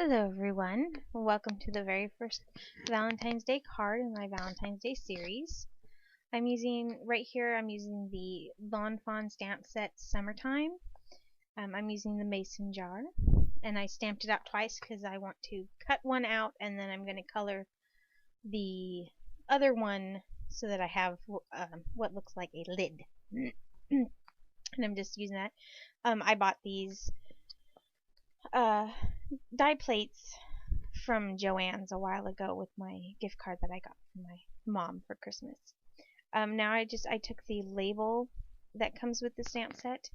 Hello everyone, welcome to the very first Valentine's Day card in my Valentine's Day series. I'm using the Bon Fon stamp set Summertime. I'm using the mason jar, and I stamped it out twice because I want to cut one out and then I'm going to color the other one so that I have what looks like a lid. And I'm just using that. I bought these die plates from Joann's a while ago with my gift card that I got from my mom for Christmas. Now I took the label that comes with the stamp set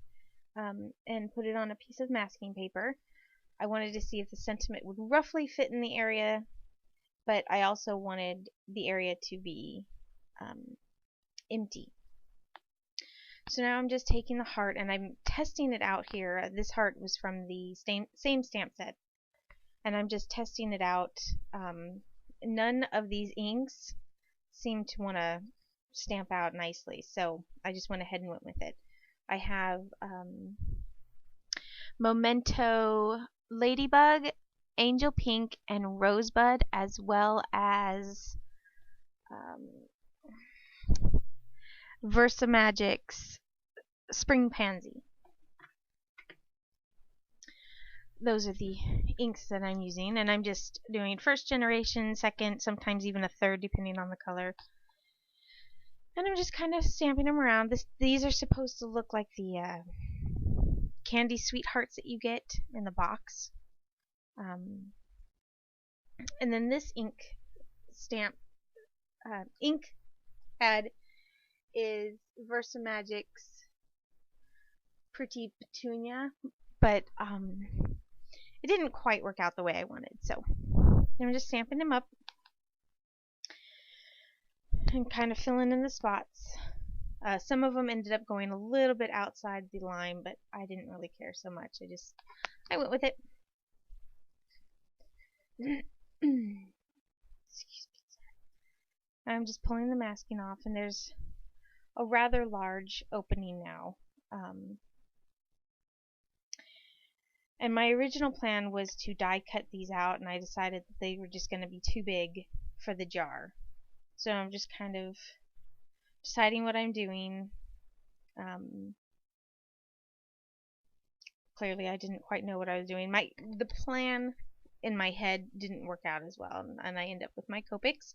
and put it on a piece of masking paper. I wanted to see if the sentiment would roughly fit in the area, but I also wanted the area to be empty. So now I'm just taking the heart and I'm testing it out here. This heart was from the same stamp set, and I'm just testing it out. None of these inks seem to want to stamp out nicely, so I just went ahead and went with it. I have Memento Ladybug, Angel Pink, and Rosebud, as well as Versamagic's Spring Pansy. Those are the inks that I'm using, and I'm just doing first generation, second, sometimes even a third depending on the color. And I'm just kind of stamping them around. These are supposed to look like the candy Sweethearts that you get in the box. And then this ink pad is Versamagic's Pretty Petunia, but it didn't quite work out the way I wanted, so I'm just stamping them up and kind of filling in the spots. Some of them ended up going a little bit outside the line, but I didn't really care so much. I went with it. Excuse me. I'm just pulling the masking off, and there's a rather large opening now. And my original plan was to die cut these out, and I decided that they were just going to be too big for the jar. So I'm just kind of deciding what I'm doing. Clearly I didn't quite know what I was doing. The plan in my head didn't work out as well, and I end up with my Copics,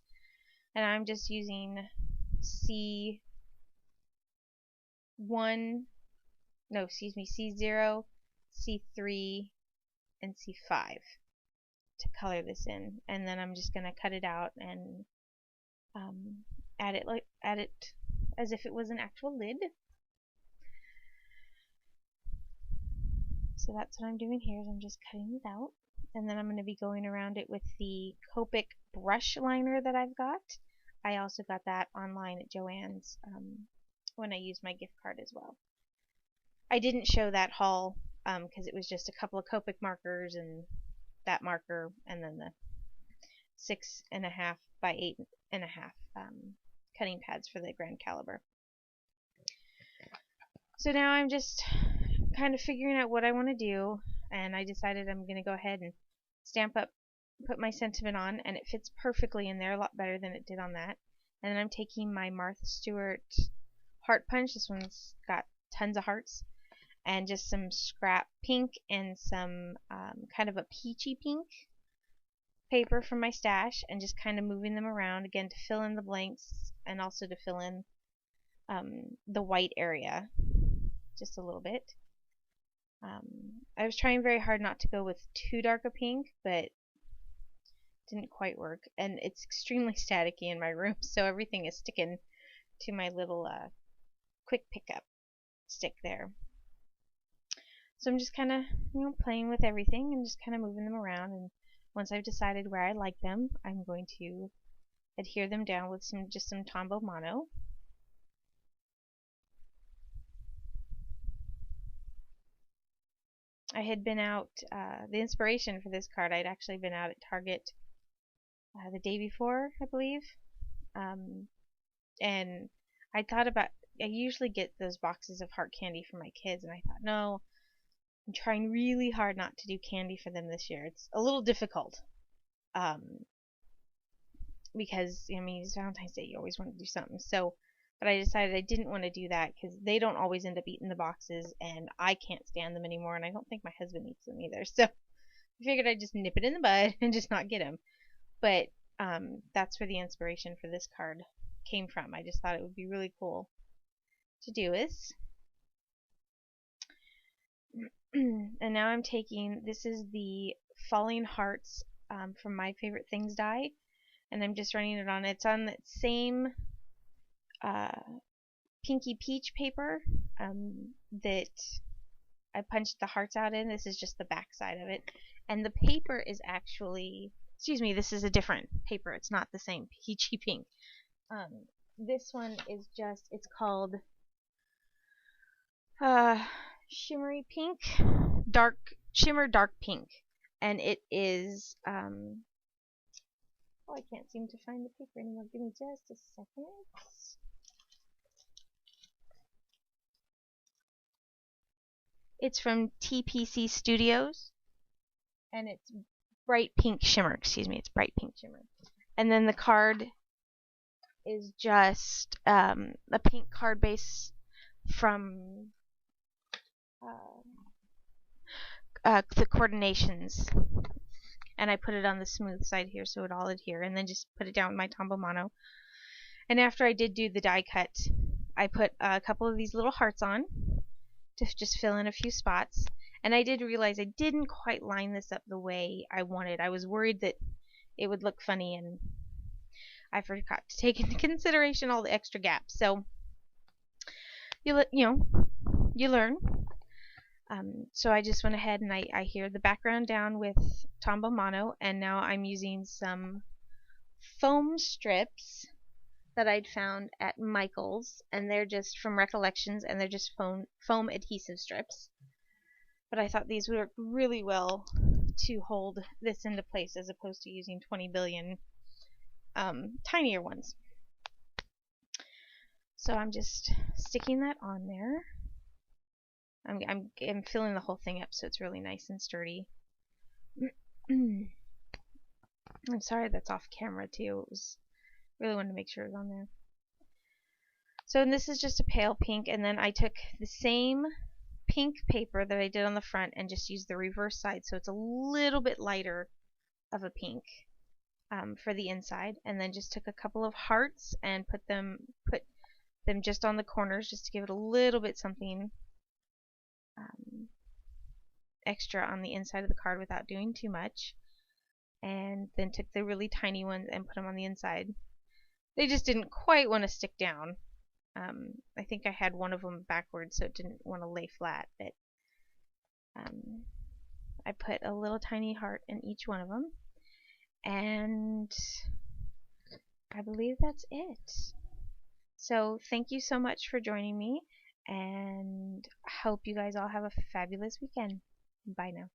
and I'm just using C0, C3, and C5 to color this in, and then I'm just gonna cut it out and add it as if it was an actual lid. So that's what I'm doing here. Is I'm just cutting it out, and then I'm going to be going around it with the Copic brush liner that I've got. I also got that online at Joann's when I used my gift card as well. I didn't show that haul because it was just a couple of Copic markers and that marker, and then the 6.5 by 8.5 cutting pads for the grand caliber. So now I'm just kind of figuring out what I want to do, and I decided I'm going to go ahead and put my sentiment on, and it fits perfectly in there, a lot better than it did on that. And then I'm taking my Martha Stewart heart punch. This one's got tons of hearts, and just some scrap pink and some kind of a peachy pink paper from my stash, and just kind of moving them around again to fill in the blanks and also to fill in the white area just a little bit. I was trying very hard not to go with too dark a pink, but it didn't quite work, and it's extremely staticky in my room, so everything is sticking to my little quick pickup stick there. So I'm just kind of playing with everything and just kind of moving them around, and once I've decided where I like them, I'm going to adhere them down with just some Tombow Mono. I had been out, the inspiration for this card, I'd actually been out at Target the day before, I believe, and I thought about, I usually get those boxes of heart candy for my kids, and I thought, no, I'm trying really hard not to do candy for them this year. It's a little difficult. Because, I mean, it's Valentine's Day, you always want to do something. So, but I decided I didn't want to do that because they don't always end up eating the boxes, and I can't stand them anymore, and I don't think my husband eats them either. So I figured I'd just nip it in the bud and just not get them. But that's where the inspiration for this card came from. I just thought it would be really cool to do this. And now I'm taking, this is the Falling Hearts from My Favorite Things die, and I'm just running it on. It's on that same pinky peach paper that I punched the hearts out in. This is just the back side of it, and the paper is actually, excuse me, this is a different paper. It's not the same peachy pink. This one is just, it's called Shimmery Pink, Dark Shimmer Dark Pink, and it is oh, I can't seem to find the paper anymore. Give me just a second. It's from TPC Studios, and it's bright pink shimmer. Excuse me, it's bright pink shimmer. And then the card is just a pink card base from the coordinations, and I put it on the smooth side here so it all adhere, and then just put it down with my Tombow Mono. And after I did do the die cut, I put a couple of these little hearts on to just fill in a few spots. And I did realize I didn't quite line this up the way I wanted. I was worried that it would look funny, and I forgot to take into consideration all the extra gaps. So you learn. So I just went ahead and I adhered the background down with Tombow Mono, and now I'm using some foam strips that I'd found at Michael's, and they're just from Recollections, and they're just foam adhesive strips. But I thought these would work really well to hold this into place as opposed to using 20 billion tinier ones. So I'm just sticking that on there. I'm filling the whole thing up so it's really nice and sturdy. I'm sorry that's off camera too. It was really wanted to make sure it was on there. So this is just a pale pink, and then I took the same pink paper that I did on the front and just used the reverse side, so it's a little bit lighter of a pink for the inside, and then just took a couple of hearts and put them just on the corners just to give it a little bit something extra on the inside of the card without doing too much, and then took the really tiny ones and put them on the inside. They just didn't quite want to stick down. I think I had one of them backwards so it didn't want to lay flat, but I put a little tiny heart in each one of them, and I believe that's it. So thank you so much for joining me, and I hope you guys all have a fabulous weekend. Bye now.